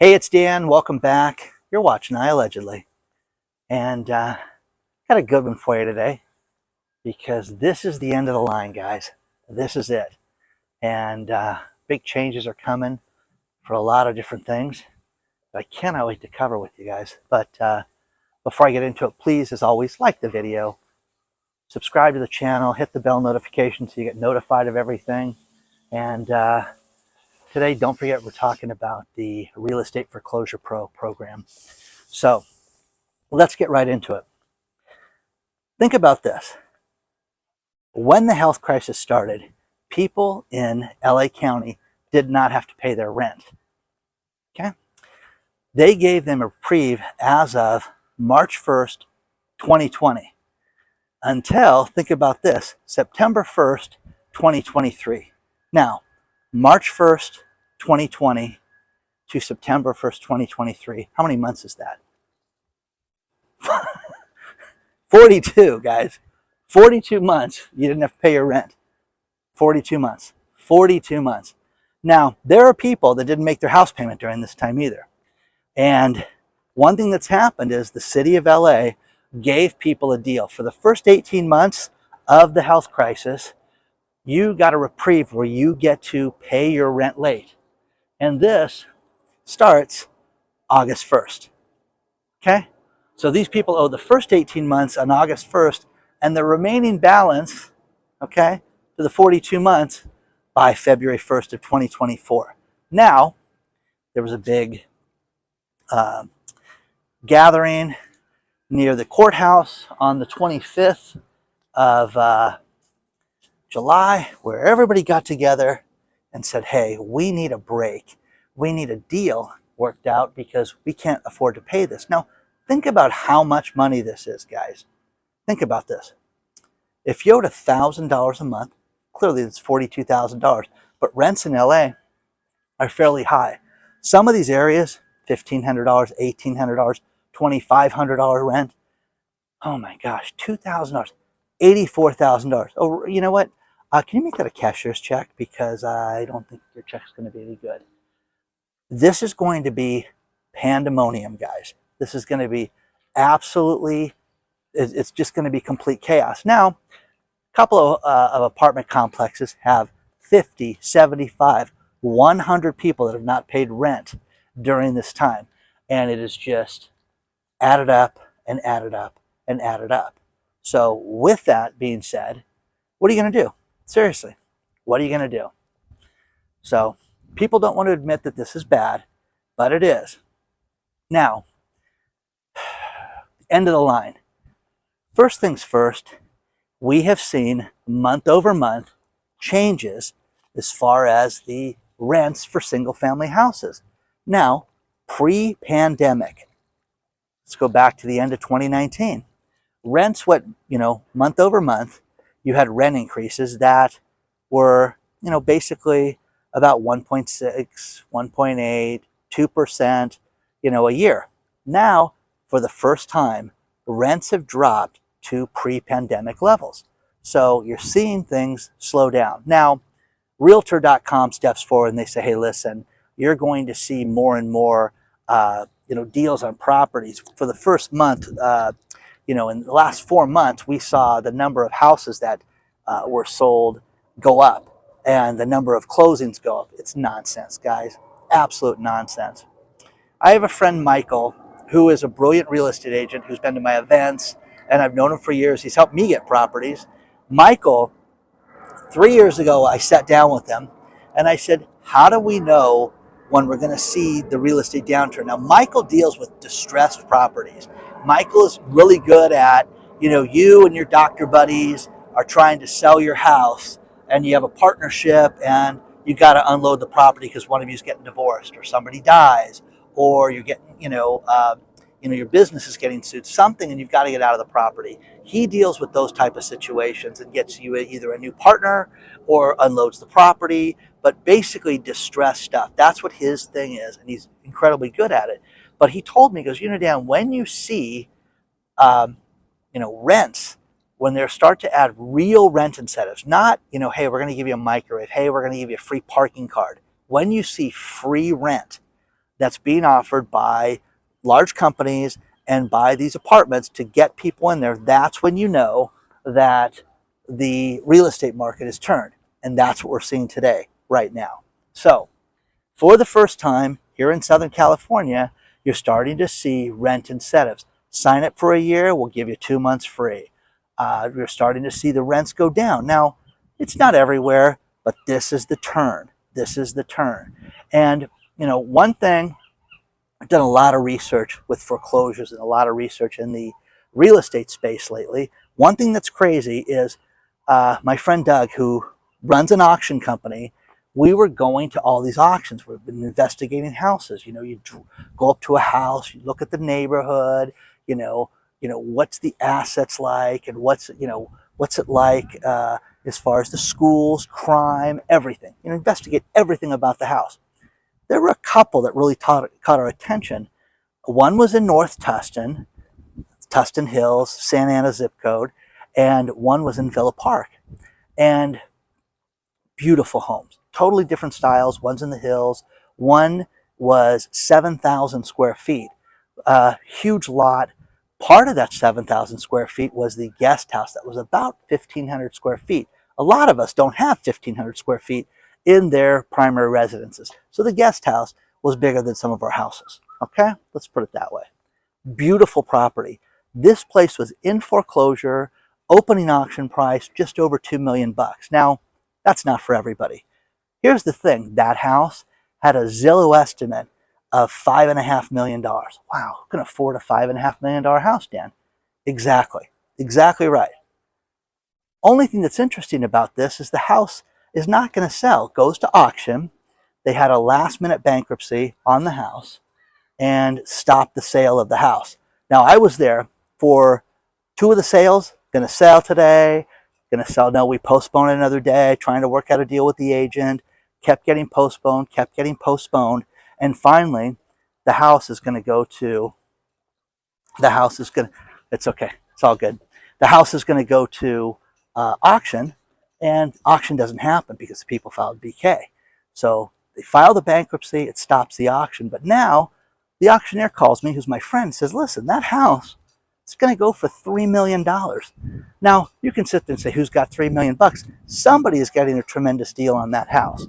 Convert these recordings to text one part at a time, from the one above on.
Hey, it's Dan. Welcome back. You're watching iAllegedly. And got a good one for you today because this is the end of the line, guys. This is it. And big changes are coming for a lot of different things. I cannot wait to cover with you guys. But before I get into it, please, as always, like the video, subscribe to the channel, hit the bell notification so you get notified of everything. And today, don't forget, we're talking about the Real Estate Foreclosure Pro program. So let's get right into it. Think about this. When the health crisis started, people in LA County did not have to pay their rent. Okay? They gave them a reprieve as of March 1st, 2020, until, think about this, September 1st, 2023. Now, March 1st, 2020 to September 1st, 2023. How many months is that? 42, guys. 42 months you didn't have to pay your rent. 42 months. 42 months. Now, there are people that didn't make their house payment during this time either. And one thing that's happened is the city of LA gave people a deal. For the first 18 months of the health crisis, you got a reprieve where you get to pay your rent late. And this starts August 1st. Okay? So these people owe the first 18 months on August 1st and the remaining balance, okay, to the 42 months by February 1st of 2024. Now, there was a big gathering near the courthouse on the 25th of July, where everybody got together and said, hey, we need a break. We need a deal worked out because we can't afford to pay this. Now, think about how much money this is, guys. Think about this. If you owed $1,000 a month, clearly it's $42,000, but rents in LA are fairly high. Some of these areas, $1,500, $1,800, $2,500 rent. Oh my gosh, $2,000, $84,000. Oh, you know what? Can you make that a cashier's check? Because I don't think your check's going to be any good. This is going to be pandemonium, guys. This is going to be absolutely, it's just going to be complete chaos. Now, a couple of apartment complexes have 50, 75, 100 people that have not paid rent during this time. And it is just added up and added up and added up. So with that being said, what are you going to do? Seriously, what are you going to do? So people don't want to admit that this is bad, but it is. Now, end of the line. First things first, we have seen month over month changes as far as the rents for single family houses. Now, pre-pandemic, let's go back to the end of 2019. Rents went, month over month, you had rent increases that were, basically about 1.6, 1.8, 2%, a year. Now, for the first time, rents have dropped to pre-pandemic levels. So you're seeing things slow down. Now, Realtor.com steps forward and they say, hey, listen, you're going to see more and more, deals on properties. For the first month, in the last 4 months, we saw the number of houses that were sold go up and the number of closings go up. It's nonsense, guys. Absolute nonsense. I have a friend, Michael, who is a brilliant real estate agent who's been to my events, and I've known him for years. He's helped me get properties. Michael, 3 years ago, I sat down with him and I said, how do we know when we're going to see the real estate downturn? Now, Michael deals with distressed properties. Michael is really good at, you and your doctor buddies are trying to sell your house and you have a partnership and you got to unload the property because one of you is getting divorced or somebody dies or you're getting, your business is getting sued, something, and you've got to get out of the property. He deals with those type of situations and gets you either a new partner or unloads the property, but basically distressed stuff. That's what his thing is, and he's incredibly good at it. But he told me, he goes, Dan, when you see, rents, when they start to add real rent incentives, not, hey, we're going to give you a microwave, hey, we're going to give you a free parking card. When you see free rent, that's being offered by large companies and by these apartments to get people in there, that's when you know that the real estate market is turned. And that's what we're seeing today, right now. So for the first time here in Southern California, you're starting to see rent incentives. Sign up for a year, we'll give you 2 months free. You're starting to see the rents go down. Now, it's not everywhere, but this is the turn. This is the turn. And, you know, one thing, I've done a lot of research with foreclosures and a lot of research in the real estate space lately. One thing that's crazy is my friend Doug, who runs an auction company, we were going to all these auctions. We've been investigating houses. You know, you go up to a house, you look at the neighborhood, you know, what's the assets like, and what's it like as far as the schools, crime, everything. You know, investigate everything about the house. There were a couple that really caught our attention. One was in North Tustin, Tustin Hills, Santa Ana zip code, and one was in Villa Park. And beautiful homes, totally different styles. One's in the hills. One was 7,000 square feet, huge lot. Part of that 7,000 square feet was the guest house that was about 1,500 square feet. A lot of us don't have 1,500 square feet in their primary residences. So the guest house was bigger than some of our houses. Okay, let's put it that way. Beautiful property. This place was in foreclosure, opening auction price just over $2 million. Now, that's not for everybody. Here's the thing, that house had a Zillow estimate of $5.5 million. Wow, who can afford a $5.5 million house, Dan? Exactly right. Only thing that's interesting about this is the house is not going to sell. It goes to auction. They had a last-minute bankruptcy on the house and stopped the sale of the house. Now, I was there for 2 of the sales. Going to sell today. Going to sell. No, we postponed it another day, trying to work out a deal with the agent. Kept getting postponed, and finally, the house is going to go to. It's okay. It's all good. The house is going to go to auction, and auction doesn't happen because the people filed BK. So they file the bankruptcy. It stops the auction. But now, the auctioneer calls me, who's my friend, says, "Listen, that house, it's going to go for $3 million. Now, you can sit there and say, who's got $3 million? Somebody is getting a tremendous deal on that house.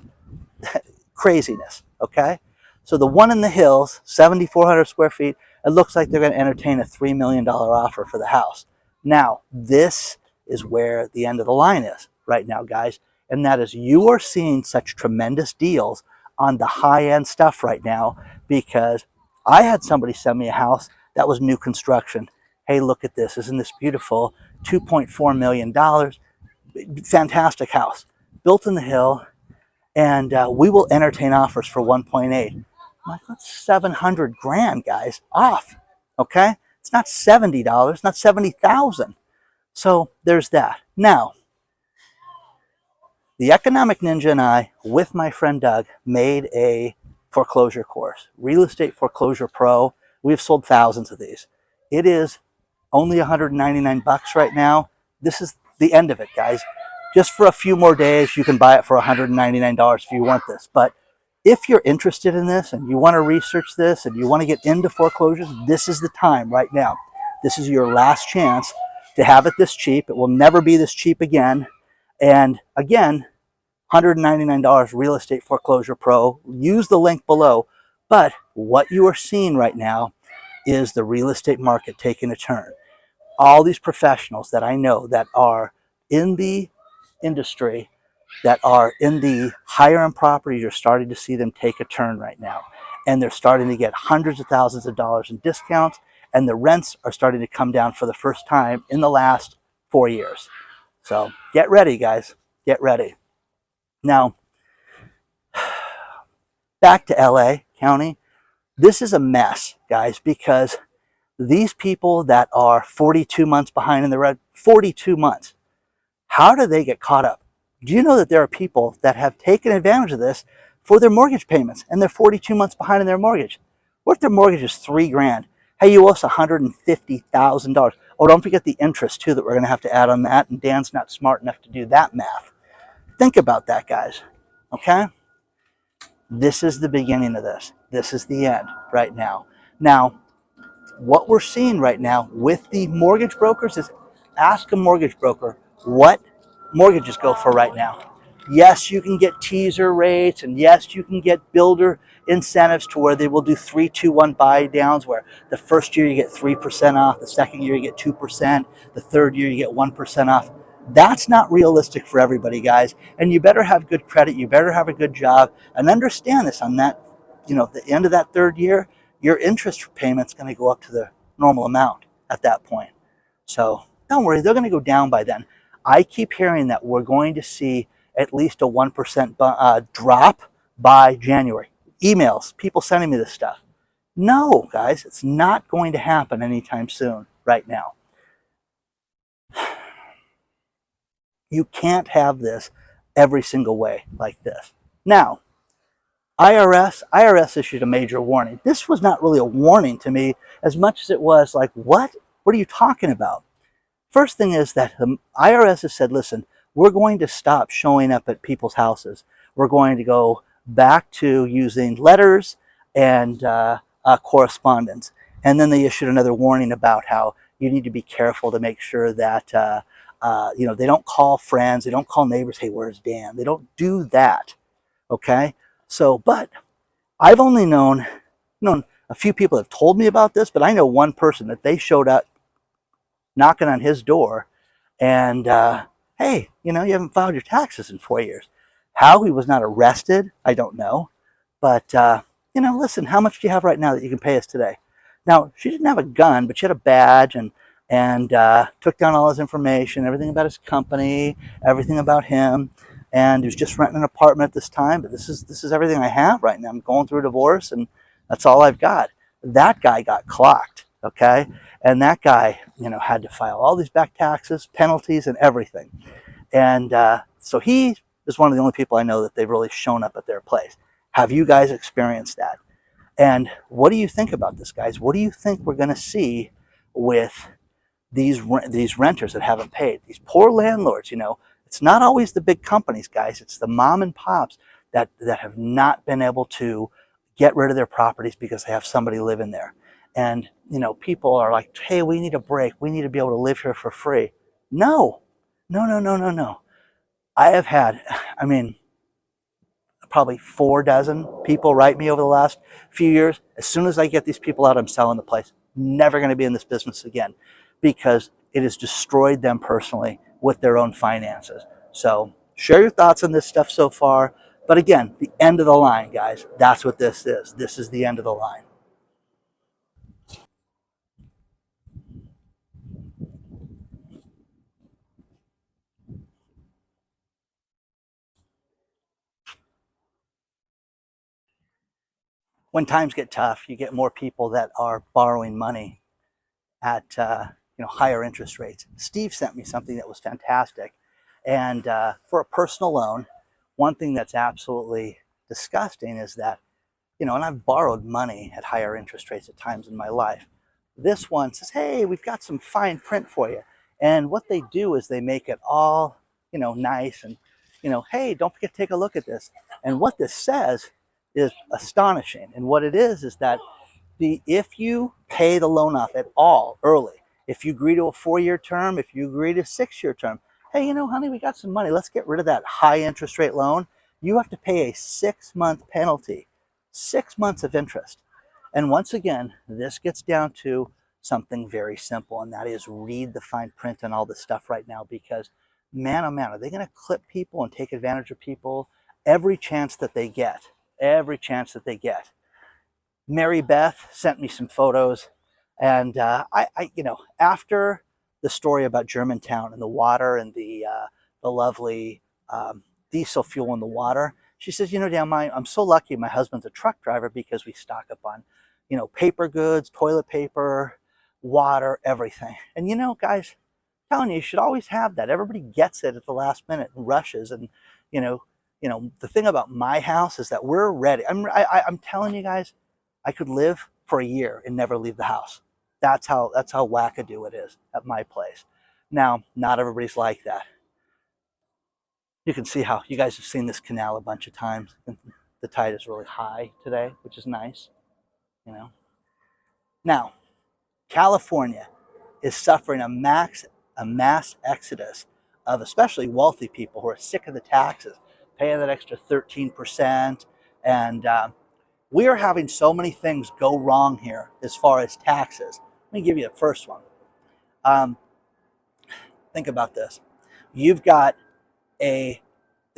Craziness, okay? So the one in the hills, 7,400 square feet, it looks like they're going to entertain a $3 million offer for the house. Now, this is where the end of the line is right now, guys. And that is, you are seeing such tremendous deals on the high-end stuff right now, because I had somebody send me a house that was new construction. Hey, look at this. Isn't this beautiful? $2.4 million. Fantastic house. Built in the hill. And we will entertain offers for 1.8. I'm like, that's 700 grand, guys, off. Okay? It's not $70, not 70,000. So there's that. Now, the Economic Ninja and I, with my friend Doug, made a foreclosure course, Real Estate Foreclosure Pro. We've sold thousands of these. It is only $199 right now. This is the end of it, guys. Just for a few more days, you can buy it for $199 if you want this. But if you're interested in this and you want to research this and you want to get into foreclosures, this is the time right now. This is your last chance to have it this cheap. It will never be this cheap again. And again, $199 Real Estate Foreclosure Pro. Use the link below. But what you are seeing right now is the real estate market taking a turn. All these professionals that I know that are in the industry, that are in the higher end properties, you're starting to see them take a turn right now. And they're starting to get hundreds of thousands of dollars in discounts, and the rents are starting to come down for the first time in the last 4 years. So get ready, guys. Get ready. Now, back to LA County. This is a mess, guys, because these people that are 42 months behind in the red, 42 months, how do they get caught up? Do you know that there are people that have taken advantage of this for their mortgage payments, and they're 42 months behind in their mortgage? What if their mortgage is $3 grand? Hey, you owe us $150,000. Oh, don't forget the interest too that we're going to have to add on that, and Dan's not smart enough to do that math. Think about that, guys. Okay? This is the beginning of this. This is the end right now. Now, what we're seeing right now with the mortgage brokers is ask a mortgage broker what mortgages go for right now. Yes, you can get teaser rates, and yes, you can get builder incentives to where they will do 3-2-1 buy downs, where the first year you get 3% off, the second year you get 2%, the third year you get 1% off. That's not realistic for everybody, guys. And you better have good credit, you better have a good job, and understand this on that, the end of that third year, your interest payment's going to go up to the normal amount at that point. So don't worry, they're going to go down by then. I keep hearing that we're going to see at least a 1% drop by January. Emails, people sending me this stuff. No, guys, it's not going to happen anytime soon right now. You can't have this every single way like this. Now, IRS issued a major warning. This was not really a warning to me as much as it was like, what? What are you talking about? First thing is that the IRS has said, listen, we're going to stop showing up at people's houses. We're going to go back to using letters and correspondence. And then they issued another warning about how you need to be careful to make sure that they don't call friends, they don't call neighbors, hey, where's Dan? They don't do that, okay? So, but I've only known a few people have told me about this, but I know one person that they showed up knocking on his door and, hey, you haven't filed your taxes in 4 years. How he was not arrested, I don't know. But, listen, how much do you have right now that you can pay us today? Now, she didn't have a gun, but she had a badge and took down all his information, everything about his company, everything about him. And he was just renting an apartment at this time, but this is everything I have right now. I'm going through a divorce, and that's all I've got. That guy got clocked, okay? And that guy, had to file all these back taxes, penalties, and everything. And so he is one of the only people I know that they've really shown up at their place. Have you guys experienced that? And what do you think about this, guys? What do you think we're going to see with these renters that haven't paid? These poor landlords, it's not always the big companies, guys. It's the mom and pops that have not been able to get rid of their properties because they have somebody living there. And, people are like, hey, we need a break. We need to be able to live here for free. No. I have had, probably 4 dozen people write me over the last few years. As soon as I get these people out, I'm selling the place. Never going to be in this business again because it has destroyed them personally with their own finances. So share your thoughts on this stuff so far. But again, the end of the line, guys. That's what this is. This is the end of the line. When times get tough, you get more people that are borrowing money at higher interest rates. Steve sent me something that was fantastic, and for a personal loan, one thing that's absolutely disgusting is that and I've borrowed money at higher interest rates at times in my life. This one says, hey, we've got some fine print for you, and what they do is they make it all nice and hey, don't forget to take a look at this. And what this says is astonishing. And what it is that if you pay the loan off at all early, if you agree to a 4-year term, if you agree to a 6-year term, hey, honey, we got some money. Let's get rid of that high interest rate loan. You have to pay a 6-month penalty, 6 months of interest. And once again, this gets down to something very simple, and that is read the fine print and all this stuff right now, because man, oh man, are they going to clip people and take advantage of people every chance that they get, every chance that they get. Mary Beth sent me some photos, and after the story about Germantown and the water and the lovely diesel fuel in the water, she says, Dan, I'm so lucky my husband's a truck driver because we stock up on, paper goods, toilet paper, water, everything. And guys, I'm telling you, you should always have that. Everybody gets it at the last minute and rushes. And the thing about my house is that we're ready. I'm telling you guys, I could live for a year and never leave the house. That's how wackadoo it is at my place. Now, not everybody's like that. You can see how you guys have seen this canal a bunch of times. the tide is really high today, which is nice, you know. Now, California is suffering a mass exodus of especially wealthy people who are sick of the taxes, paying that extra 13%. And we are having so many things go wrong here as far as taxes. Let me give you the first one. Think about this. You've got they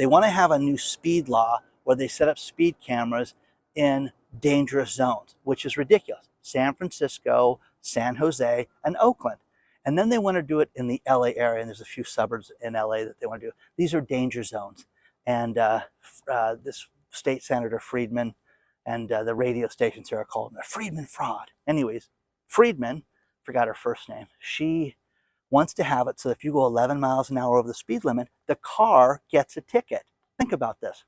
want to have a new speed law where they set up speed cameras in dangerous zones, which is ridiculous. San Francisco, San Jose, and Oakland. And then they want to do it in the LA area, and there's a few suburbs in LA that they want to do. These are danger zones. And this state senator Friedman and the radio stations here are calling it Friedman fraud. Anyways, Friedman, forgot her first name, she wants to have it so if you go 11 miles an hour over the speed limit, the car gets a ticket. Think about this.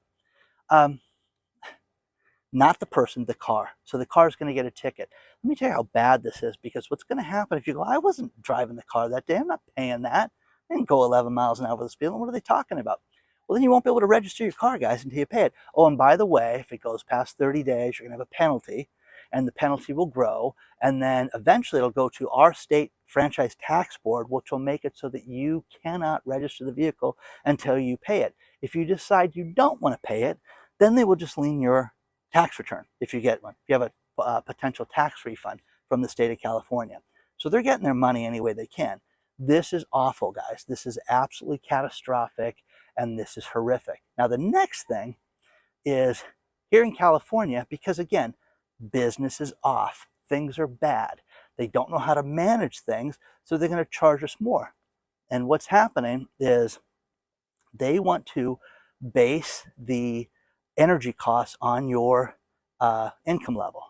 Not the person, the car. So the car is going to get a ticket. Let me tell you how bad this is, because what's going to happen if you go, I wasn't driving the car that day, I'm not paying that. I didn't go 11 miles an hour over the speed limit. What are they talking about? Well, then you won't be able to register your car, guys, until you pay it. Oh, and by the way, if it goes past 30 days, you're going to have a penalty, and the penalty will grow, and then eventually it'll go to our state franchise tax board, which will make it so that you cannot register the vehicle until you pay it. If you decide you don't want to pay it, then they will just lien your tax return if you get one, if you have a potential tax refund from the state of California. So they're getting their money any way they can. This is awful, guys. This is absolutely catastrophic, and this is horrific. Now, the next thing is here in California, because again, business is off. Things are bad. They don't know how to manage things, so they're going to charge us more. And what's happening is they want to base the energy costs on your income level.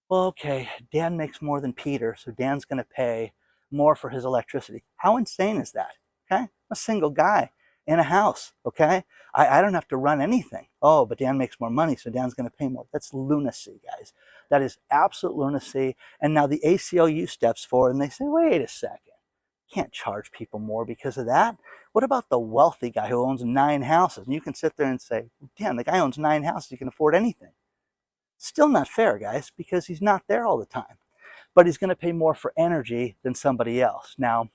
Well, okay, Dan makes more than Peter, so Dan's going to pay more for his electricity. How insane is that? Okay, I'm a single guy in a house. Okay, I don't have to run anything. Oh, but Dan makes more money, so Dan's going to pay more. That's lunacy, guys. That is absolute lunacy. And now the ACLU steps forward and they say, wait a second. Can't charge people more because of that. What about the wealthy guy who owns 9 houses? And you can sit there and say, damn, the guy owns 9 houses, he can afford anything. Still not fair, guys, because he's not there all the time. But he's going to pay more for energy than somebody else. Now,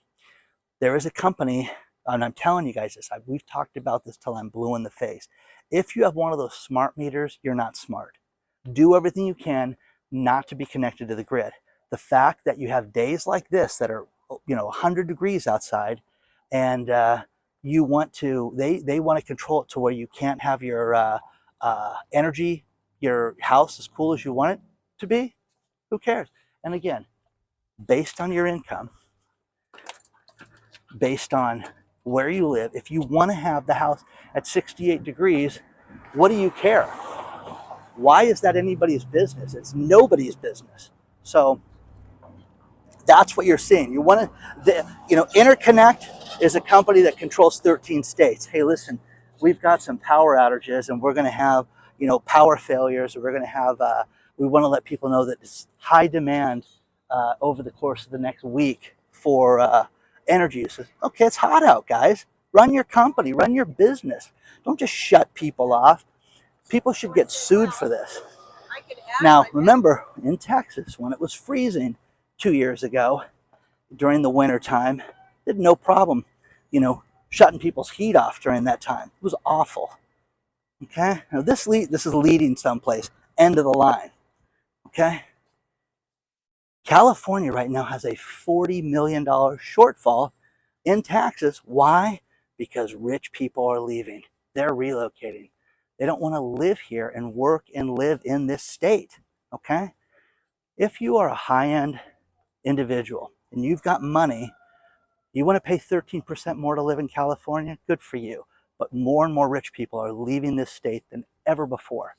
there is a company, and I'm telling you guys this, we've talked about this till I'm blue in the face. If you have one of those smart meters, you're not smart. Do everything you can not to be connected to the grid. The fact that you have days like this that are 100 degrees outside, and you want to, they want to control it to where you can't have your energy, your house as cool as you want it to be. Who cares? And again, based on your income, based on where you live, if you want to have the house at 68 degrees, what do you care? Why is that anybody's business? It's nobody's business. So that's what you're seeing. You want to, Interconnect is a company that controls 13 states. Hey, listen, we've got some power outages, and we're going to have, power failures. We're going to have, we want to let people know that it's high demand over the course of the next week for energy uses. Okay, it's hot out, guys. Run your company, run your business. Don't just shut people off. People should get sued for this. Now, remember, in Texas, when it was freezing 2 years ago, during the winter time, they had no problem, shutting people's heat off during that time. It was awful. Okay? Now, this is leading someplace. End of the line. Okay? California right now has a $40 million shortfall in taxes. Why? Because rich people are leaving. They're relocating. They don't want to live here and work and live in this state. Okay? If you are a high-end individual and you've got money, you want to pay 13% more to live in California, good for you. But more and more rich people are leaving this state than ever before.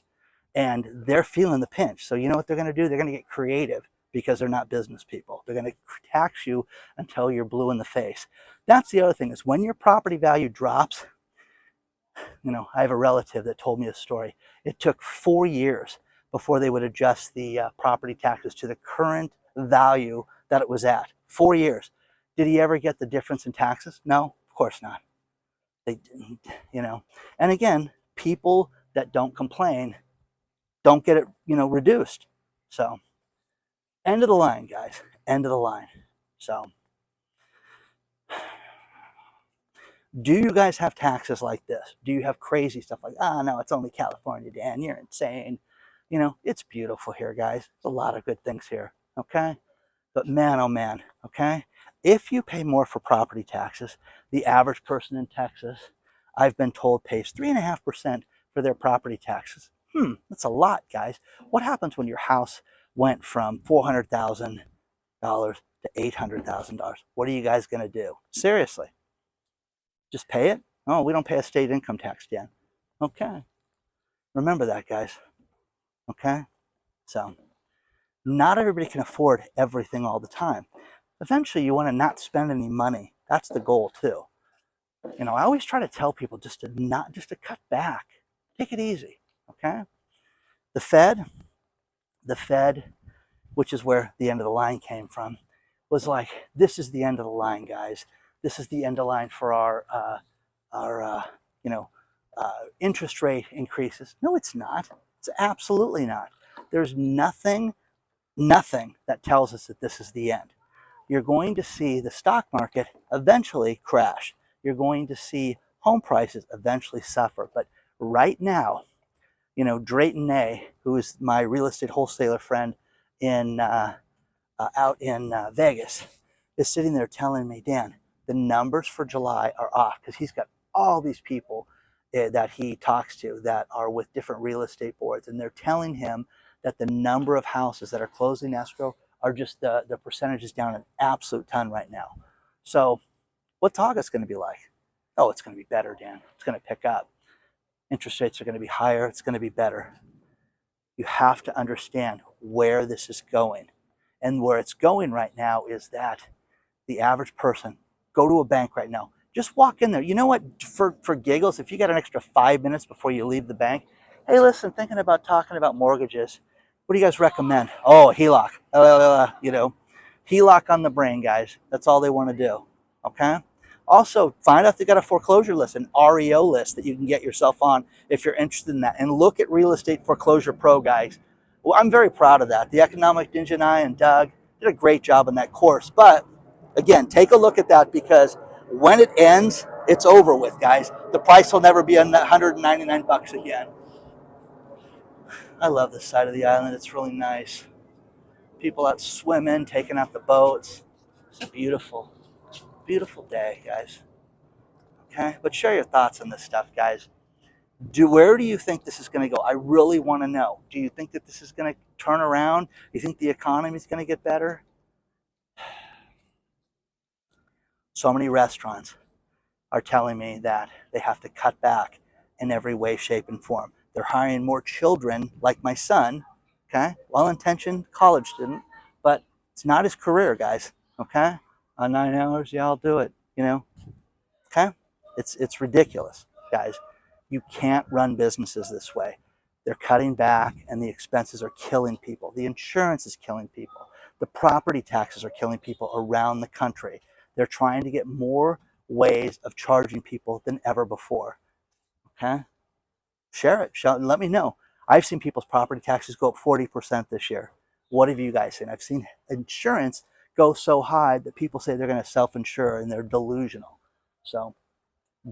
And they're feeling the pinch. So you know what they're going to do? They're going to get creative because they're not business people. They're going to tax you until you're blue in the face. That's the other thing, is when your property value drops, I have a relative that told me a story. It took 4 years before they would adjust the property taxes to the current value that it was at. 4 years. Did he ever get the difference in taxes? No, of course not. They didn't, And again, people that don't complain don't get it, reduced. So end of the line, guys, end of the line. So do you guys have taxes like this? Do you have crazy stuff like, no, it's only California, Dan, you're insane. It's beautiful here, guys. There's a lot of good things here, okay? But man, oh man, okay? If you pay more for property taxes, the average person in Texas, I've been told, pays 3.5% for their property taxes. That's a lot, guys. What happens when your house went from $400,000 to $800,000? What are you guys going to do? Seriously. Just pay it? Oh, we don't pay a state income tax, Dan. Okay. Remember that, guys. Okay? So, not everybody can afford everything all the time. Eventually, you want to not spend any money. That's the goal, too. I always try to tell people just to cut back. Take it easy, okay? The Fed, which is where the end of the line came from, was like, this is the end of the line, guys. This is the end of the line for our interest rate increases. No, it's not. It's absolutely not. There's nothing that tells us that this is the end. You're going to see the stock market eventually crash. You're going to see home prices eventually suffer. But right now, Drayton A., who is my real estate wholesaler friend out in Vegas, is sitting there telling me, Dan, the numbers for July are off, because he's got all these people that he talks to that are with different real estate boards, and they're telling him that the number of houses that are closing escrow are just the percentage is down an absolute ton right now. So what's August going to be like? Oh, it's going to be better, Dan. It's going to pick up. Interest rates are going to be higher. It's going to be better. You have to understand where this is going. And where it's going right now is that the average person, go to a bank right now. Just walk in there. You know what? For giggles, if you got an extra 5 minutes before you leave the bank, hey, listen, thinking about talking about mortgages. What do you guys recommend? Oh, HELOC. HELOC on the brain, guys. That's all they want to do. Okay? Also, find out if they got a foreclosure list, an REO list that you can get yourself on if you're interested in that. And look at Real Estate Foreclosure Pro, guys. Well, I'm very proud of that. The Economic Ninja and I and Doug did a great job on that course. But again, take a look at that, because when it ends, it's over with, guys. The price will never be $199 again. I love this side of the island. It's really nice. People out swimming, taking out the boats. It's a beautiful, beautiful day, guys. Okay, but share your thoughts on this stuff, guys. Where do you think this is going to go? I really want to know. Do you think that this is going to turn around? Do you think the economy is going to get better? So many restaurants are telling me that they have to cut back in every way, shape, and form. They're hiring more children, like my son, okay? Well-intentioned college student, but it's not his career, guys, okay? On 9 hours, yeah, I'll do it, okay? It's ridiculous, guys. You can't run businesses this way. They're cutting back, and the expenses are killing people. The insurance is killing people. The property taxes are killing people around the country. They're trying to get more ways of charging people than ever before, okay? Share it. Let me know. I've seen people's property taxes go up 40% this year. What have you guys seen? I've seen insurance go so high that people say they're going to self-insure, and they're delusional. So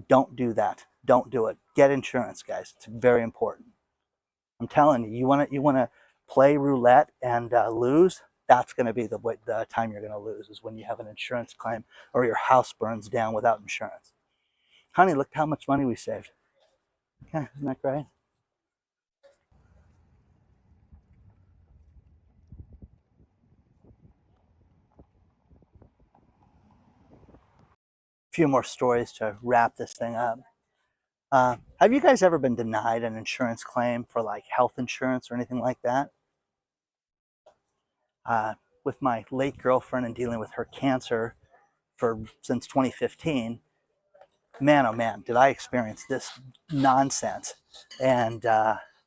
don't do that. Don't do it. Get insurance, guys. It's very important. I'm telling you, you want to play roulette and lose. That's going to be the time you're going to lose, is when you have an insurance claim or your house burns down without insurance. Honey, look how much money we saved. Okay, isn't that great? A few more stories to wrap this thing up. Have you guys ever been denied an insurance claim for like health insurance or anything like that? With my late girlfriend and dealing with her cancer since 2015, man, oh man, did I experience this nonsense. And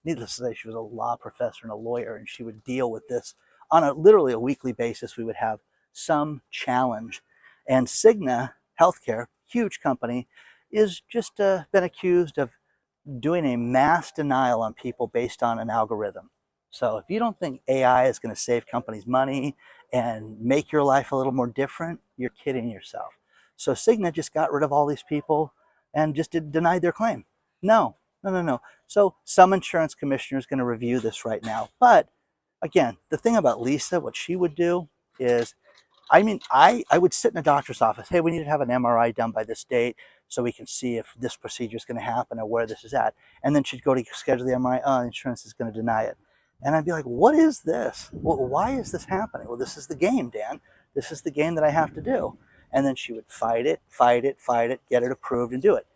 needless to say, she was a law professor and a lawyer, and she would deal with this on literally a weekly basis. We would have some challenge. And Cigna Healthcare, huge company, is just been accused of doing a mass denial on people based on an algorithm. So if you don't think AI is going to save companies money and make your life a little more different, you're kidding yourself. So Cigna just got rid of all these people and just denied their claim. No, no, no, no. So some insurance commissioner is going to review this right now. But again, the thing about Lisa, what she would do is, I mean, I would sit in a doctor's office. Hey, we need to have an MRI done by this date so we can see if this procedure is going to happen or where this is at. And then she'd go to schedule the MRI. Oh, insurance is going to deny it. And I'd be like, what is this? Well, why is this happening? Well, this is the game, Dan. This is the game that I have to do. And then she would fight it, get it approved and do it.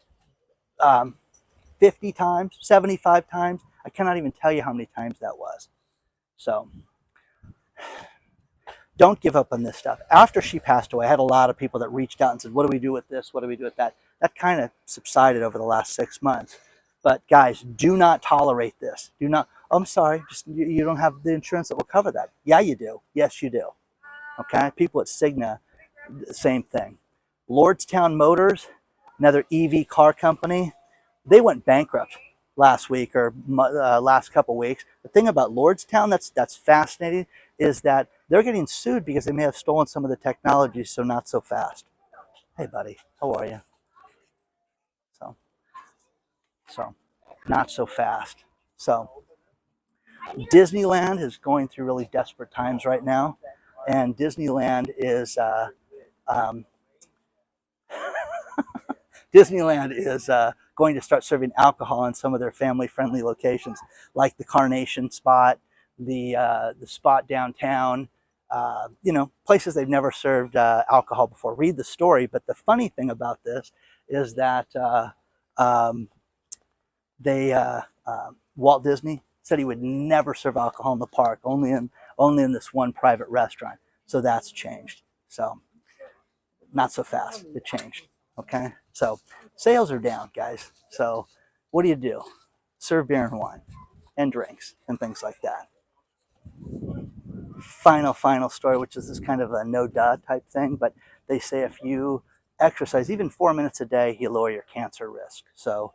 50 times, 75 times. I cannot even tell you how many times that was. So don't give up on this stuff. After she passed away, I had a lot of people that reached out and said, what do we do with this? What do we do with that? That kind of subsided over the last 6 months. But guys, do not tolerate this. Do not, oh, I'm sorry, just you don't have the insurance that will cover that. Yeah, you do. Yes, you do. Okay, people at Cigna, same thing. Lordstown Motors, another EV car company, they went bankrupt last week or last couple weeks. The thing about Lordstown that's fascinating is that they're getting sued because they may have stolen some of the technology, so not so fast. Hey, buddy, how are you? So not so fast. So Disneyland is going through really desperate times right now, and Disneyland is Disneyland is going to start serving alcohol in some of their family-friendly locations, like the Carnation spot, the spot downtown. You know, places they've never served alcohol before. Read the story. But the funny thing about this is that Walt Disney said he would never serve alcohol in the park, only in this one private restaurant. So that's changed. So not so fast. It changed. Okay. So sales are down, guys. So what do? Serve beer and wine and drinks and things like that. Final story, which is this kind of a no-duh type thing, but they say if you exercise even 4 minutes a day, you lower your cancer risk. So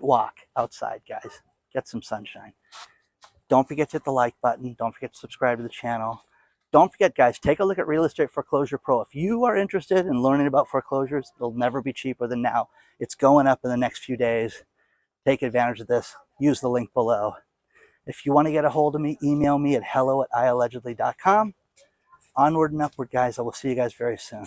walk outside, guys. Get some sunshine. Don't forget to hit the like button. Don't forget to subscribe to the channel. Don't forget, guys, take a look at Real Estate Foreclosure Pro. If you are interested in learning about foreclosures, it'll never be cheaper than now. It's going up in the next few days. Take advantage of this. Use the link below. If you want to get a hold of me, email me at hello@iallegedly.com. Onward and upward, guys. I will see you guys very soon.